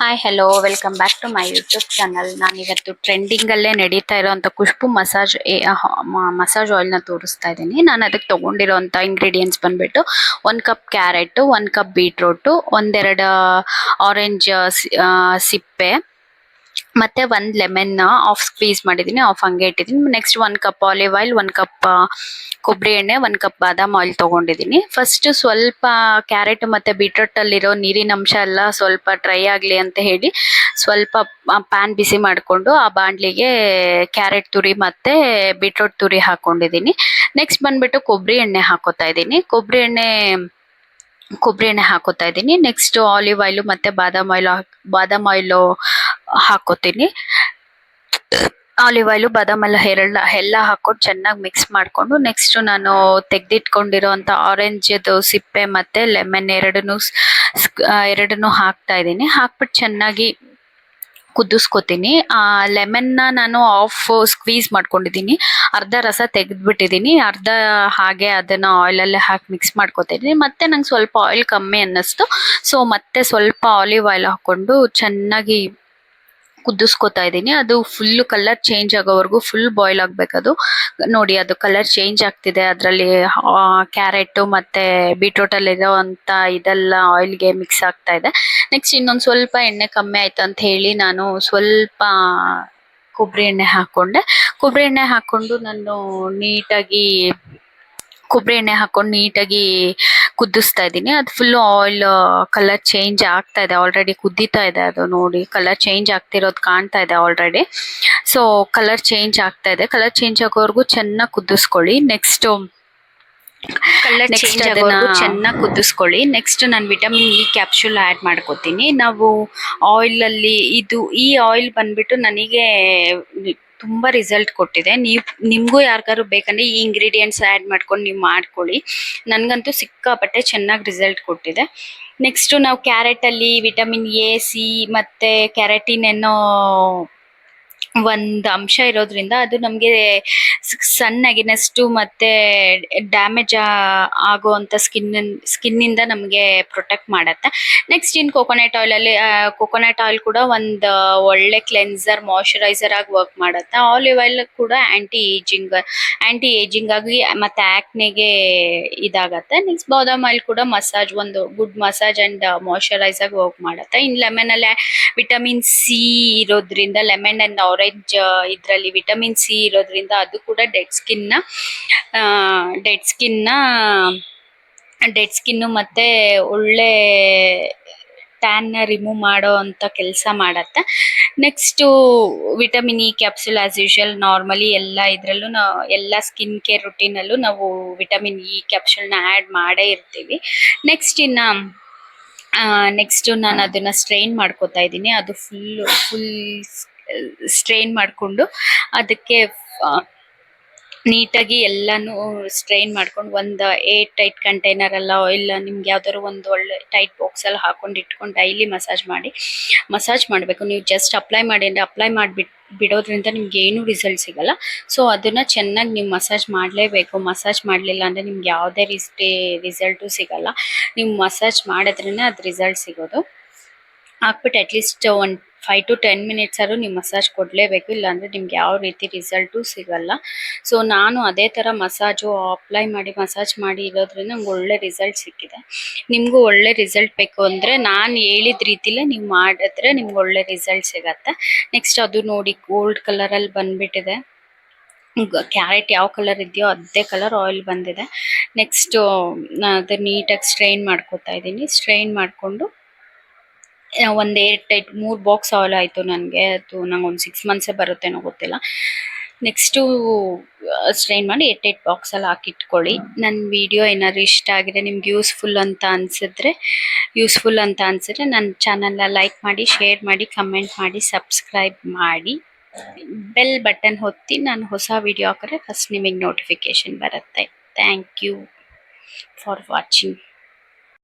Hi hello welcome back to my YouTube channel. ನಾನಿವತ್ತು ಟ್ರೆಂಡಿಂಗಲ್ಲೇ ನಡೀತಾ ಇರೋವಂಥ ಖುಷ್ಬು ಮಸಾಜ್ ಆಯಿಲ್ನ ತೋರಿಸ್ತಾ ಇದ್ದೀನಿ. ನಾನು ಅದಕ್ಕೆ ತೊಗೊಂಡಿರೋಂಥ ಇಂಗ್ರೀಡಿಯೆಂಟ್ಸ್ ಬಂದುಬಿಟ್ಟು 1 ಕಪ್ ಕ್ಯಾರೆಟು, 1 ಕಪ್ ಬೀಟ್ರೂಟು, ಒಂದೆರಡು ಆರೆಂಜ್ ಸಿಪ್ಪೆ, ಮತ್ತೆ 1 ಲೆಮನ್ ಆಫ್ ಸ್ಕ್ವೀಸ್ ಮಾಡಿದ್ದೀನಿ, ಆಫ್ ಹಂಗೆ ಇಟ್ಟಿದ್ದೀನಿ. Next 1 cup olive oil, 1 cup ಕೊಬ್ಬರಿ ಎಣ್ಣೆ, 1 ಕಪ್ ಬಾದಾಮ್ ಆಯಿಲ್ ತೊಗೊಂಡಿದ್ದೀನಿ. ಫಸ್ಟ್ ಸ್ವಲ್ಪ ಕ್ಯಾರೆಟ್ ಮತ್ತು ಬೀಟ್ರೂಟಲ್ಲಿರೋ ನೀರಿನ ಅಂಶ ಎಲ್ಲ ಸ್ವಲ್ಪ ಡ್ರೈ ಆಗಲಿ ಅಂತ ಹೇಳಿ ಸ್ವಲ್ಪ ಪ್ಯಾನ್ ಬಿಸಿ ಮಾಡಿಕೊಂಡು ಆ ಬಾಣಲಿಗೆ ಕ್ಯಾರೆಟ್ ತುರಿ ಮತ್ತು ಬೀಟ್ರೂಟ್ ತುರಿ ಹಾಕ್ಕೊಂಡಿದ್ದೀನಿ. ನೆಕ್ಸ್ಟ್ ಬಂದುಬಿಟ್ಟು ಕೊಬ್ಬರಿ ಎಣ್ಣೆ ಹಾಕೋತಾ ಇದ್ದೀನಿ. ಕೊಬ್ಬರಿ ಎಣ್ಣೆ ಹಾಕೋತಾ ಇದ್ದೀನಿ. ನೆಕ್ಸ್ಟ್ ಆಲಿವ್ ಆಯಿಲು ಮತ್ತು ಬಾದಾಮ್ ಆಯಿಲು ಹಾಕೋತೀನಿ. ಆಲಿವ್ ಆಯಿಲು ಬಾದಾಮ್ ಎಲ್ಲ ಹಾಕೊಂಡು ಚೆನ್ನಾಗಿ ಮಿಕ್ಸ್ ಮಾಡಿಕೊಂಡು ನೆಕ್ಸ್ಟ್ ನಾನು ತೆಗೆದಿಟ್ಕೊಂಡಿರೋ ಅಂಥ ಆರೆಂಜದು ಸಿಪ್ಪೆ ಮತ್ತು ಲೆಮನ್ ಎರಡನ್ನೂ ಹಾಕ್ತಾ ಇದ್ದೀನಿ. ಹಾಕ್ಬಿಟ್ಟು ಚೆನ್ನಾಗಿ ಕುದಿಸ್ಕೊತೀನಿ. ಲೆಮನ್ನ ನಾನು ಆಫ್ ಸ್ಕ್ವೀಸ್ ಮಾಡ್ಕೊಂಡಿದ್ದೀನಿ, ಅರ್ಧ ರಸ ತೆಗೆದ್ಬಿಟ್ಟಿದ್ದೀನಿ, ಅರ್ಧ ಹಾಗೆ ಅದನ್ನು ಆಯಿಲಲ್ಲೇ ಹಾಕಿ ಮಿಕ್ಸ್ ಮಾಡ್ಕೊತಿದ್ದೀನಿ. ಮತ್ತೆ ನಂಗೆ ಸ್ವಲ್ಪ ಆಯಿಲ್ ಕಮ್ಮಿ ಅನ್ನಿಸ್ತು, ಸೊ ಮತ್ತೆ ಸ್ವಲ್ಪ ಆಲಿವ್ ಆಯಿಲ್ ಹಾಕ್ಕೊಂಡು ಚೆನ್ನಾಗಿ ಕುದಿಸ್ಕೊತಾ ಇದ್ದೀನಿ. ಅದು ಫುಲ್ಲು ಕಲರ್ ಚೇಂಜ್ ಆಗೋವರೆಗೂ ಫುಲ್ ಬಾಯ್ಲ್ ಆಗಬೇಕದು. ನೋಡಿ ಅದು ಕಲರ್ ಚೇಂಜ್ ಆಗ್ತಿದೆ, ಅದರಲ್ಲಿ ಕ್ಯಾರೆಟು ಮತ್ತು ಬೀಟ್ರೂಟಲ್ಲಿರೋ ಅಂಥ ಇದೆಲ್ಲ ಆಯಿಲ್ಗೆ ಮಿಕ್ಸ್ ಆಗ್ತಾ ಇದೆ. ನೆಕ್ಸ್ಟ್ ಇನ್ನೊಂದು ಸ್ವಲ್ಪ ಎಣ್ಣೆ ಕಮ್ಮಿ ಆಯ್ತು ಅಂತ ಹೇಳಿ ನಾನು ಸ್ವಲ್ಪ ಕೊಬ್ಬರಿ ಎಣ್ಣೆ ಹಾಕ್ಕೊಂಡೆ. ಕೊಬ್ಬರಿ ಎಣ್ಣೆ ಹಾಕ್ಕೊಂಡು ನಾನು ಕೊಬ್ಬರಿ ಎಣ್ಣೆ ಹಾಕೊಂಡು ನೀಟಾಗಿ ಕುದಿಸ್ತಾ ಇದ್ದೀನಿ. ಅದು ಫುಲ್ಲು ಆಯಿಲ್ ಕಲರ್ ಚೇಂಜ್ ಆಗ್ತಾ ಇದೆ, ಆಲ್ರೆಡಿ ಕುದೀತಾ ಇದೆ. ಅದು ನೋಡಿ ಕಲರ್ ಚೇಂಜ್ ಆಗ್ತಿರೋದು ಕಾಣ್ತಾ ಇದೆ ಆಲ್ರೆಡಿ. ಸೊ ಕಲರ್ ಚೇಂಜ್ ಆಗ್ತಾ ಇದೆ, ಕಲರ್ ಚೇಂಜ್ ಆಗೋವರೆಗೂ ಚೆನ್ನಾಗಿ ಕುದಿಸ್ಕೊಳ್ಳಿ. ನೆಕ್ಸ್ಟ್ ಚೆನ್ನಾಗಿ ಕುದಿಸ್ಕೊಳ್ಳಿ. ನೆಕ್ಸ್ಟ್ ನಾನು ವಿಟಮಿನ್ ಇ ಕ್ಯಾಪ್ಸೂಲ್ ಆ್ಯಡ್ ಮಾಡ್ಕೋತೀನಿ. ನಾವು ಆಯಿಲಲ್ಲಿ ಈ ಆಯಿಲ್ ಬಂದ್ಬಿಟ್ಟು ನನಗೆ ತುಂಬ ರಿಸಲ್ಟ್ ಕೊಟ್ಟಿದೆ. ನಿಮಗೂ ಯಾರಿಗಾರು ಬೇಕಂದರೆ ಈ ಇಂಗ್ರೀಡಿಯೆಂಟ್ಸ್ ಆ್ಯಡ್ ಮಾಡ್ಕೊಂಡು ನೀವು ಮಾಡ್ಕೊಳ್ಳಿ. ನನಗಂತೂ ಸಿಕ್ಕಾಪಟ್ಟೆ ಚೆನ್ನಾಗಿ ರಿಸಲ್ಟ್ ಕೊಟ್ಟಿದೆ. ನೆಕ್ಸ್ಟು ನಾವು ಕ್ಯಾರೆಟಲ್ಲಿ ವಿಟಮಿನ್ ಎ, ಸಿ ಮತ್ತು ಕ್ಯಾರೆಟಿನ್ ಅನ್ನೋ ಒಂದು ಅಂಶ ಇರೋದ್ರಿಂದ ಅದು ನಮಗೆ ಸಣ್ಣಗಿನಷ್ಟು ಮತ್ತು ಡ್ಯಾಮೇಜ್ ಆಗೋವಂಥ ಸ್ಕಿನ್ನಿಂದ ನಮಗೆ ಪ್ರೊಟೆಕ್ಟ್ ಮಾಡುತ್ತೆ. ನೆಕ್ಸ್ಟ್ ಇನ್ನು ಕೋಕೋನಟ್ ಆಯಿಲ್ ಕೂಡ ಒಂದು ಒಳ್ಳೆ ಕ್ಲೆನ್ಸರ್, ಮಾಯ್ಶ್ಚರೈಸರ್ ಆಗಿ ವರ್ಕ್ ಮಾಡುತ್ತೆ. ಆಲಿವ್ ಆಯಿಲ್ ಕೂಡ ಆ್ಯಂಟಿ ಏಜಿಂಗ್ ಆಗಿ ಮತ್ತು ಆ್ಯಕ್ನೆಗೆ ಇದಾಗತ್ತೆ. ನೆಕ್ಸ್ಟ್ ಬಾದಾಮ್ ಆಯಿಲ್ ಕೂಡ ಒಂದು ಗುಡ್ ಮಸಾಜ್ ಆ್ಯಂಡ್ ಮಾಯ್ಶ್ಚರೈಸ್ ಆಗಿ ವರ್ಕ್ ಮಾಡುತ್ತೆ. ಇನ್ನು ಲೆಮನಲ್ಲಿ ವಿಟಮಿನ್ ಸಿ ಇರೋದ್ರಿಂದ, ಲೆಮನ್ ಆ್ಯಂಡ್ ಆರೆಂಜ್ ಇದರಲ್ಲಿ ವಿಟಮಿನ್ ಸಿ ಇರೋದ್ರಿಂದ ಅದು ಕೂಡ ಡೆಡ್ ಸ್ಕಿನ್ನು ಮತ್ತು ಒಳ್ಳೆ ಟ್ಯಾನ್ನ ರಿಮೂವ್ ಮಾಡೋ ಅಂಥ ಕೆಲಸ ಮಾಡುತ್ತೆ. Next vitamin E capsule as usual normally ಎಲ್ಲ ಸ್ಕಿನ್ ಕೇರ್ ರುಟೀನಲ್ಲೂ ನಾವು ವಿಟಮಿನ್ ಇ ಕ್ಯಾಪ್ಸೂಲ್ನ ಆ್ಯಡ್ ಮಾಡೇ ಇರ್ತೀವಿ. ನೆಕ್ಸ್ಟು ನಾನು ಅದನ್ನು ಸ್ಟ್ರೈನ್ ಮಾಡ್ಕೋತಾ ಇದ್ದೀನಿ. ಅದು ಫುಲ್ ಸ್ಟ್ರೈನ್ ಮಾಡಿಕೊಂಡು ಅದಕ್ಕೆ ನೀಟಾಗಿ ಎಲ್ಲನೂ ಸ್ಟ್ರೈನ್ ಮಾಡ್ಕೊಂಡು ಒಂದು ಏರ್ ಟೈಟ್ ಕಂಟೈನರಲ್ಲ ಇಲ್ಲ ನಿಮ್ಗೆ ಯಾವ್ದಾದ್ರು ಒಂದು ಒಳ್ಳೆ ಟೈಟ್ ಬಾಕ್ಸಲ್ಲಿ ಹಾಕೊಂಡು ಇಟ್ಕೊಂಡು ಡೈಲಿ ಮಸಾಜ್ ಮಾಡಬೇಕು. ನೀವು ಜಸ್ಟ್ ಅಪ್ಲೈ ಬಿಡೋದ್ರಿಂದ ನಿಮ್ಗೆ ಏನೂ ರಿಸಲ್ಟ್ ಸಿಗಲ್ಲ. ಸೊ ಅದನ್ನು ಚೆನ್ನಾಗಿ ನೀವು ಮಸಾಜ್ ಮಾಡಲೇಬೇಕು. ಮಸಾಜ್ ಮಾಡಲಿಲ್ಲ ಅಂದರೆ ನಿಮ್ಗೆ ಯಾವುದೇ ರಿಸಲ್ಟು ಸಿಗಲ್ಲ. ನೀವು ಮಸಾಜ್ ಮಾಡಿದ್ರೇ ಅದು ರಿಸಲ್ಟ್ ಸಿಗೋದು. ಹಾಕ್ಬಿಟ್ಟು ಅಟ್ಲೀಸ್ಟ್ ಒಂದು 5 to 10 minutes ಆದ್ರೂ ನೀವು ಮಸಾಜ್ ಕೊಡಲೇಬೇಕು, ಇಲ್ಲಾಂದರೆ ನಿಮ್ಗೆ ಯಾವ ರೀತಿ ರಿಸಲ್ಟು ಸಿಗಲ್ಲ. ಸೊ ನಾನು ಅದೇ ಥರ ಮಸಾಜ್ ಮಾಡಿ ಇರೋದ್ರಿಂದ ನಂಗೆ ಒಳ್ಳೆ ರಿಸಲ್ಟ್ ಸಿಕ್ಕಿದೆ. ನಿಮಗೂ ಒಳ್ಳೆ ರಿಸಲ್ಟ್ ಬೇಕು ಅಂದರೆ ನಾನು ಹೇಳಿದ ರೀತಿಲೇ ನೀವು ಮಾಡಿದ್ರೆ ನಿಮ್ಗೆ ಒಳ್ಳೆ ರಿಸಲ್ಟ್ ಸಿಗತ್ತೆ. ನೆಕ್ಸ್ಟ್ ಅದು ನೋಡಿ ಗೋಲ್ಡ್ ಕಲರಲ್ಲಿ ಬಂದುಬಿಟ್ಟಿದೆ. ಕ್ಯಾರೆಟ್ ಯಾವ ಕಲರ್ ಇದೆಯೋ ಅದೇ ಕಲರ್ ಆಯಿಲ್ ಬಂದಿದೆ. ನೆಕ್ಸ್ಟು ಅದು ನೀಟಾಗಿ ಸ್ಟ್ರೈನ್ ಮಾಡ್ಕೊತಾ ಇದ್ದೀನಿ. ಸ್ಟ್ರೈನ್ ಮಾಡಿಕೊಂಡು ಒಂದು ಏರ್ ಟೈಟ್ 3 ಬಾಕ್ಸ್ ಆಯಿಲ್ ಆಯಿತು ನನಗೆ. ಅದು ನಂಗೆ ಒಂದು 6 months ಬರುತ್ತೇನೋ ಗೊತ್ತಿಲ್ಲ. ನೆಕ್ಸ್ಟು ಸ್ಟ್ರೈನ್ ಮಾಡಿ ಏರ್ ಟೈಟ್ ಬಾಕ್ಸಲ್ಲಿ ಹಾಕಿಟ್ಕೊಳ್ಳಿ. ನನ್ನ ವಿಡಿಯೋ ಏನಾದರೂ ಇಷ್ಟ ಆಗಿದೆ, ನಿಮ್ಗೆ ಯೂಸ್ಫುಲ್ ಅಂತ ಅನಿಸಿದ್ರೆ ನನ್ನ ಚಾನಲ್ನ ಲೈಕ್ ಮಾಡಿ, ಶೇರ್ ಮಾಡಿ, ಕಮೆಂಟ್ ಮಾಡಿ, ಸಬ್ಸ್ಕ್ರೈಬ್ ಮಾಡಿ, ಬೆಲ್ ಬಟನ್ ಒತ್ತಿ. ನಾನು ಹೊಸ ವಿಡಿಯೋ ಹಾಕಿದ್ರೆ ಫಸ್ಟ್ ನಿಮಗೆ ನೋಟಿಫಿಕೇಷನ್ ಬರುತ್ತೆ. Thank you for watching.